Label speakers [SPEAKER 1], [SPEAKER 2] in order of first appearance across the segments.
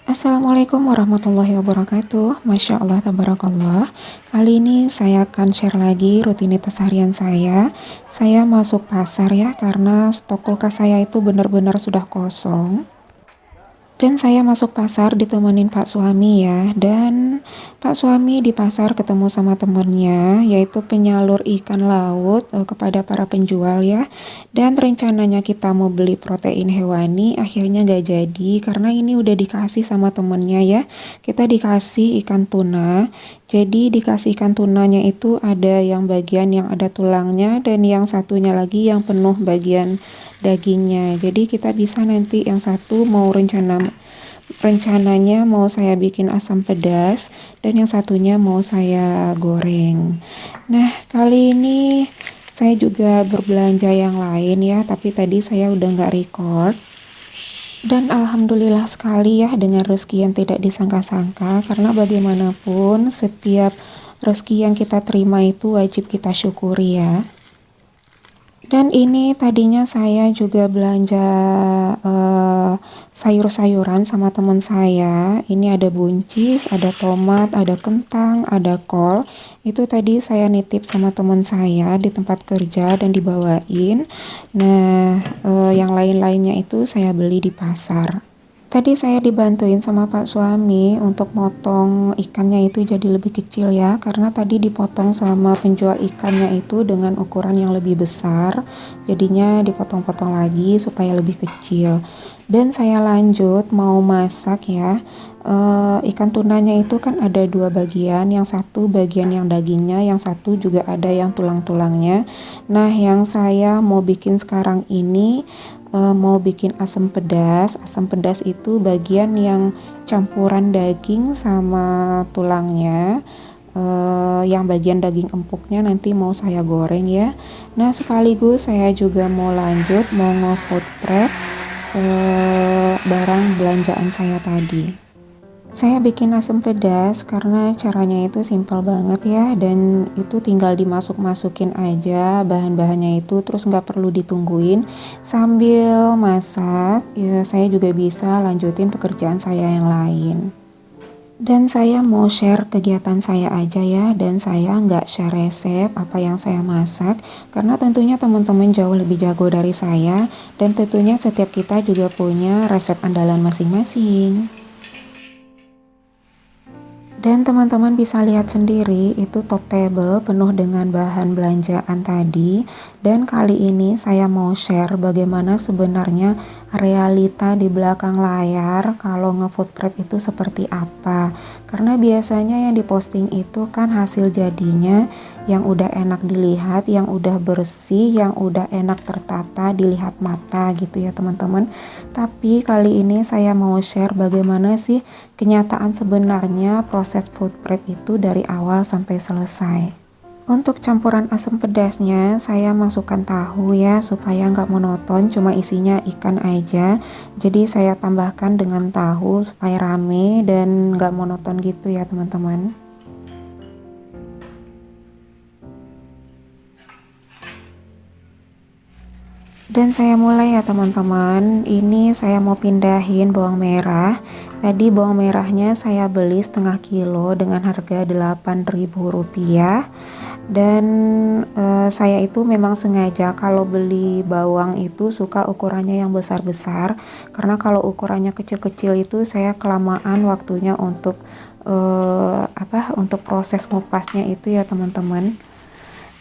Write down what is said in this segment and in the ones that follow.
[SPEAKER 1] Assalamualaikum warahmatullahi wabarakatuh. Masya Allah, tabarakallah. Kali ini saya akan share lagi rutinitas harian saya. Saya masuk pasar ya, karena stok kulkas saya itu benar-benar sudah kosong. Dan saya masuk pasar ditemenin Pak suami ya. Dan Pak suami di pasar ketemu sama temennya, yaitu penyalur ikan laut kepada para penjual ya. Dan rencananya kita mau beli protein hewani, akhirnya gak jadi karena ini udah dikasih sama temennya ya. Kita dikasih ikan tuna. Jadi dikasih ikan tunanya itu ada yang bagian yang ada tulangnya dan yang satunya lagi yang penuh bagian dagingnya. Jadi kita bisa nanti yang satu mau rencananya mau saya bikin asam pedas dan yang satunya mau saya goreng. Nah, kali ini saya juga berbelanja yang lain ya, tapi tadi saya udah nggak record. Dan alhamdulillah sekali ya dengan rezeki yang tidak disangka-sangka, karena bagaimanapun setiap rezeki yang kita terima itu wajib kita syukuri ya. Dan ini tadinya saya juga belanja sayur-sayuran sama teman saya. Ini ada buncis, ada tomat, ada kentang, ada kol. Itu tadi saya nitip sama teman saya di tempat kerja dan dibawain. Nah, yang lain-lainnya itu saya beli di pasar. Tadi saya dibantuin sama Pak suami untuk motong ikannya itu jadi lebih kecil ya, karena tadi dipotong sama penjual ikannya itu dengan ukuran yang lebih besar, jadinya dipotong-potong lagi supaya lebih kecil. Dan saya lanjut mau masak ya. Ikan tunanya itu kan ada dua bagian, yang satu bagian yang dagingnya, yang satu juga ada yang tulang-tulangnya. Nah, yang saya mau bikin sekarang ini mau bikin asam pedas. Asam pedas itu bagian yang campuran daging sama tulangnya. Yang bagian daging empuknya nanti mau saya goreng ya. Nah, sekaligus saya juga mau lanjut mau nge-food prep barang belanjaan saya tadi. Saya bikin asam pedas karena caranya itu simpel banget ya, dan itu tinggal dimasuk-masukin aja bahan-bahannya itu, terus nggak perlu ditungguin. Sambil masak ya saya juga bisa lanjutin pekerjaan saya yang lain. Dan saya mau share kegiatan saya aja ya, dan saya nggak share resep apa yang saya masak karena tentunya teman-teman jauh lebih jago dari saya, dan tentunya setiap kita juga punya resep andalan masing-masing. Dan teman-teman bisa lihat sendiri itu top table penuh dengan bahan belanjaan tadi. Dan kali ini saya mau share bagaimana sebenarnya realita di belakang layar kalau nge-food prep itu seperti apa. Karena biasanya yang diposting itu kan hasil jadinya yang udah enak dilihat, yang udah bersih, yang udah enak tertata dilihat mata gitu ya teman-teman. Tapi kali ini saya mau share bagaimana sih kenyataan sebenarnya proses food prep itu dari awal sampai selesai. Untuk campuran asam pedasnya saya masukkan tahu ya supaya nggak monoton cuma isinya ikan aja. Jadi saya tambahkan dengan tahu supaya rame dan nggak monoton gitu ya teman-teman. Dan saya mulai ya teman-teman. Ini saya mau pindahin bawang merah. Tadi bawang merahnya saya beli setengah kilo dengan harga Rp8.000. Dan saya itu memang sengaja kalau beli bawang itu suka ukurannya yang besar-besar, karena kalau ukurannya kecil-kecil itu saya kelamaan waktunya untuk untuk proses ngupasnya itu ya teman-teman.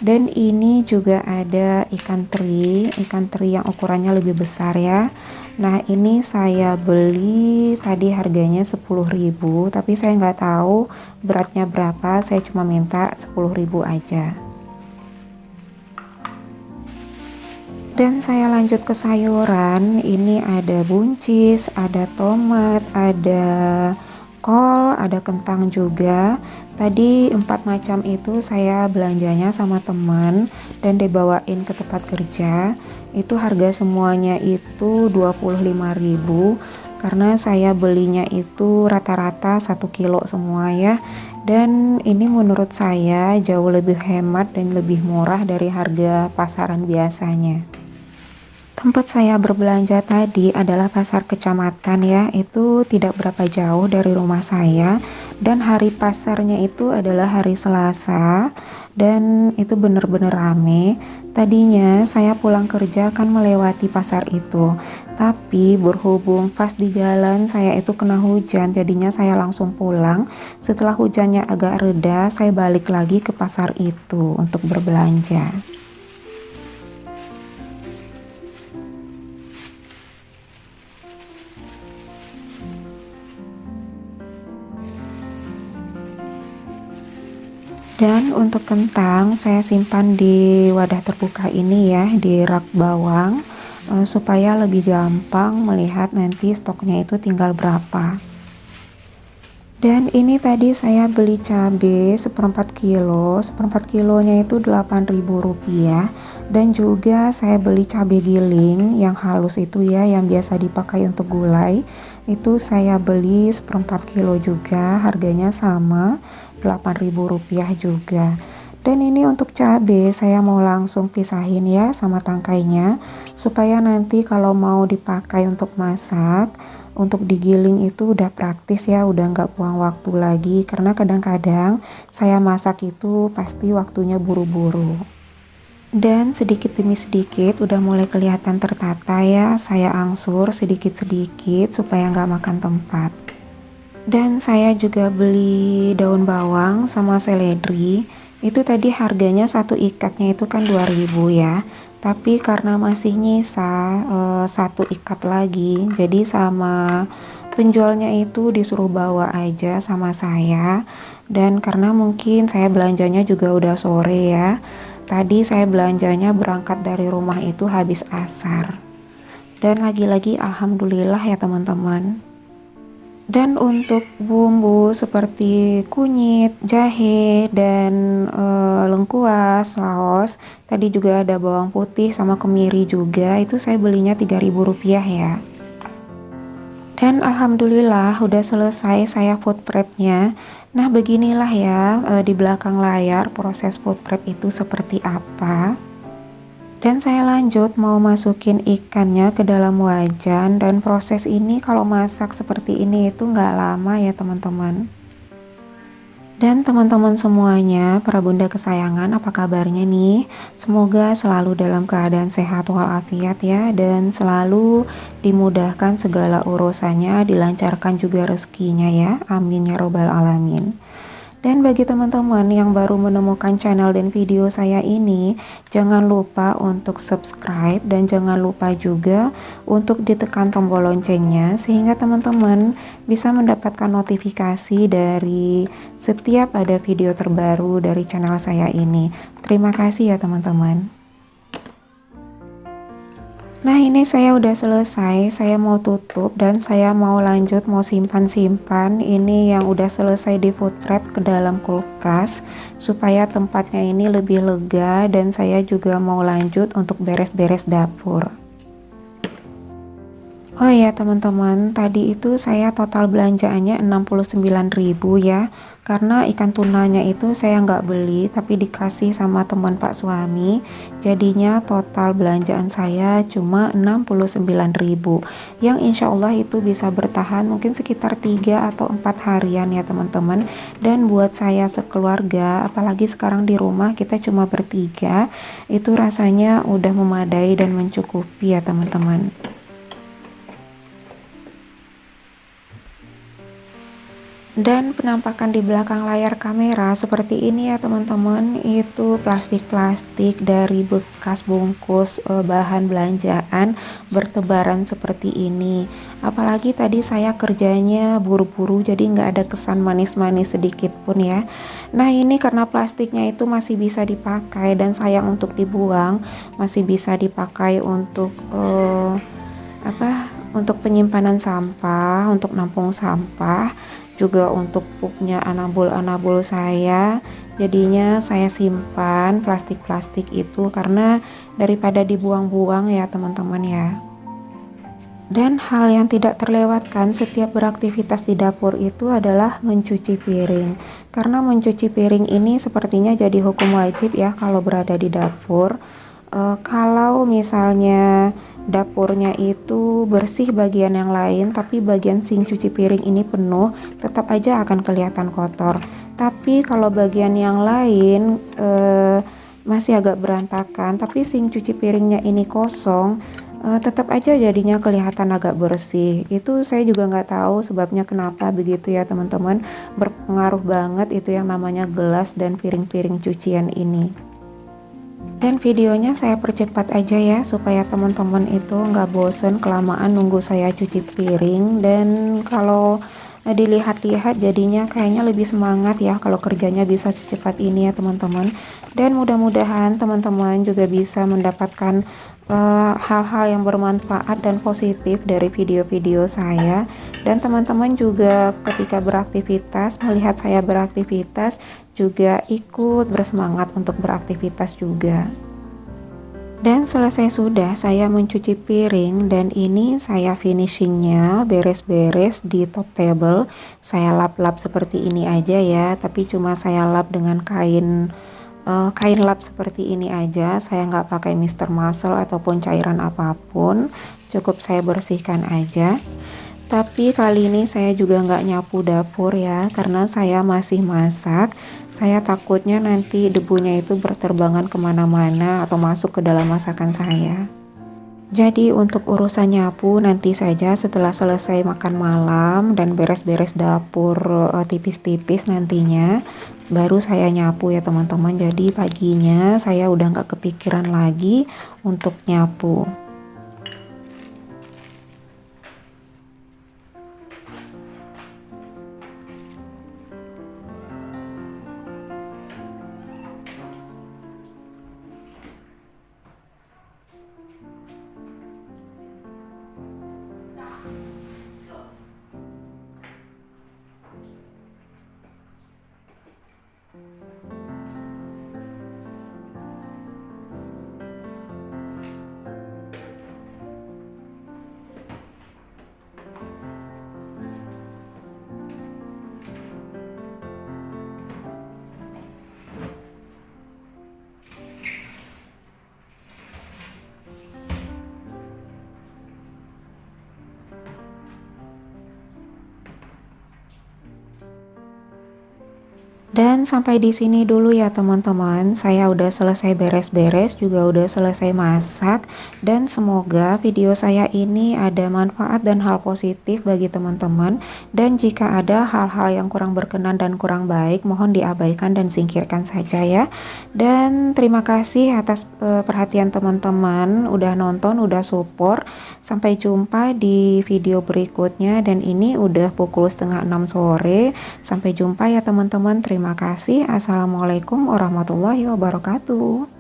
[SPEAKER 1] Dan ini juga ada ikan teri yang ukurannya lebih besar ya. Nah, ini saya beli tadi harganya 10.000, tapi saya nggak tahu beratnya berapa, saya cuma minta 10.000 aja. Dan saya lanjut ke sayuran. Ini ada buncis, ada tomat, ada kol, ada kentang juga. Tadi 4 macam itu saya belanjanya sama teman dan dibawain ke tempat kerja. Itu harga semuanya itu 25.000 karena saya belinya itu rata-rata 1 kilo semua ya. Dan ini menurut saya jauh lebih hemat dan lebih murah dari harga pasaran biasanya. Tempat saya berbelanja tadi adalah pasar kecamatan ya, itu tidak berapa jauh dari rumah saya, dan hari pasarnya itu adalah hari Selasa, dan itu benar-benar rame. Tadinya saya pulang kerja kan melewati pasar itu, tapi berhubung pas di jalan saya itu kena hujan, jadinya saya langsung pulang. Setelah hujannya agak reda, saya balik lagi ke pasar itu untuk berbelanja. Dan untuk kentang saya simpan di wadah terbuka ini ya, di rak bawang, supaya lebih gampang melihat nanti stoknya itu tinggal berapa. Dan ini tadi saya beli cabai seperempat kilo, seperempat kilonya itu Rp8.000, dan juga saya beli cabai giling yang halus itu ya, yang biasa dipakai untuk gulai, itu saya beli seperempat kilo juga, harganya sama Rp8.000 juga. Dan ini untuk cabai saya mau langsung pisahin ya sama tangkainya, supaya nanti kalau mau dipakai untuk masak, untuk digiling itu udah praktis ya, udah nggak buang waktu lagi, karena kadang-kadang saya masak itu pasti waktunya buru-buru. Dan sedikit demi sedikit udah mulai kelihatan tertata ya, saya angsur sedikit-sedikit supaya nggak makan tempat. Dan saya juga beli daun bawang sama seledri. Itu tadi harganya satu ikatnya itu kan 2.000 ya. Tapi karena masih nyisa satu ikat lagi, jadi sama penjualnya itu disuruh bawa aja sama saya. Dan karena mungkin saya belanjanya juga udah sore ya. Tadi saya belanjanya berangkat dari rumah itu habis asar. Dan lagi-lagi alhamdulillah ya teman-teman. Dan untuk bumbu seperti kunyit, jahe, dan lengkuas, laos, tadi juga ada bawang putih sama kemiri juga, itu saya belinya Rp3.000 ya. Dan alhamdulillah udah selesai saya food prepnya. Nah beginilah ya di belakang layar proses food prep itu seperti apa. Dan saya lanjut mau masukin ikannya ke dalam wajan, dan proses ini kalau masak seperti ini itu nggak lama ya teman-teman. Dan teman-teman semuanya, para bunda kesayangan, apa kabarnya nih? Semoga selalu dalam keadaan sehat walafiat ya, dan selalu dimudahkan segala urusannya, dilancarkan juga rezekinya ya. Amin ya robbal alamin. Dan bagi teman-teman yang baru menemukan channel dan video saya ini, jangan lupa untuk subscribe dan jangan lupa juga untuk ditekan tombol loncengnya sehingga teman-teman bisa mendapatkan notifikasi dari setiap ada video terbaru dari channel saya ini. Terima kasih ya teman-teman. Nah ini saya udah selesai, saya mau tutup dan saya mau lanjut mau simpan-simpan ini yang udah selesai di food prep ke dalam kulkas supaya tempatnya ini lebih lega, dan saya juga mau lanjut untuk beres-beres dapur. Oh ya teman-teman, tadi itu saya total belanjaannya 69.000 ya, karena ikan tunanya itu saya nggak beli tapi dikasih sama teman Pak suami, jadinya total belanjaan saya cuma 69.000 yang insya Allah itu bisa bertahan mungkin sekitar 3 atau 4 harian ya teman-teman. Dan buat saya sekeluarga, apalagi sekarang di rumah kita cuma bertiga, itu rasanya udah memadai dan mencukupi ya teman-teman. Dan penampakan di belakang layar kamera seperti ini ya teman-teman, itu plastik-plastik dari bekas bungkus bahan belanjaan bertebaran seperti ini. Apalagi tadi saya kerjanya buru-buru, jadi nggak ada kesan manis-manis sedikit pun ya. Nah ini karena plastiknya itu masih bisa dipakai dan sayang untuk dibuang, masih bisa dipakai untuk untuk penyimpanan sampah, untuk nampung sampah, juga untuk pupnya anabul-anabul saya. Jadinya saya simpan plastik-plastik itu karena daripada dibuang-buang ya teman-teman ya. Dan hal yang tidak terlewatkan setiap beraktivitas di dapur itu adalah mencuci piring. Karena mencuci piring ini sepertinya jadi hukum wajib ya kalau berada di dapur. Kalau misalnya dapurnya itu bersih bagian yang lain, tapi bagian sink cuci piring ini penuh, tetap aja akan kelihatan kotor. Tapi kalau bagian yang lain masih agak berantakan, tapi sink cuci piringnya ini kosong, tetap aja jadinya kelihatan agak bersih. Itu saya juga nggak tahu sebabnya kenapa begitu ya teman-teman. Berpengaruh banget itu yang namanya gelas dan piring-piring cucian ini. Dan videonya saya percepat aja ya supaya teman-teman itu nggak bosen kelamaan nunggu saya cuci piring. Dan kalau dilihat-lihat jadinya kayaknya lebih semangat ya kalau kerjanya bisa secepat ini ya teman-teman. Dan mudah-mudahan teman-teman juga bisa mendapatkan hal-hal yang bermanfaat dan positif dari video-video saya. Dan teman-teman juga ketika beraktivitas, melihat saya beraktivitas, juga ikut bersemangat untuk beraktivitas juga. Dan selesai sudah saya mencuci piring, dan ini saya finishingnya beres-beres di top table. Saya lap-lap seperti ini aja ya, tapi cuma saya lap dengan kain lap seperti ini aja. Saya nggak pakai Mr. Muscle ataupun cairan apapun, cukup saya bersihkan aja. Tapi kali ini saya juga nggak nyapu dapur ya, karena saya masih masak. Saya takutnya nanti debunya itu berterbangan kemana-mana atau masuk ke dalam masakan saya. Jadi untuk urusan nyapu nanti saja setelah selesai makan malam dan beres-beres dapur tipis-tipis nantinya, baru saya nyapu ya teman-teman. Jadi paginya saya udah nggak kepikiran lagi untuk nyapu. Dan sampai di sini dulu ya teman-teman. Saya udah selesai beres-beres, juga udah selesai masak, dan semoga video saya ini ada manfaat dan hal positif bagi teman-teman. Dan jika ada hal-hal yang kurang berkenan dan kurang baik, mohon diabaikan dan singkirkan saja ya. Dan terima kasih atas perhatian teman-teman, udah nonton, udah support. Sampai jumpa di video berikutnya, dan ini udah pukul 5:30 sore. Sampai jumpa ya teman-teman. Terima kasih. Assalamualaikum warahmatullahi wabarakatuh.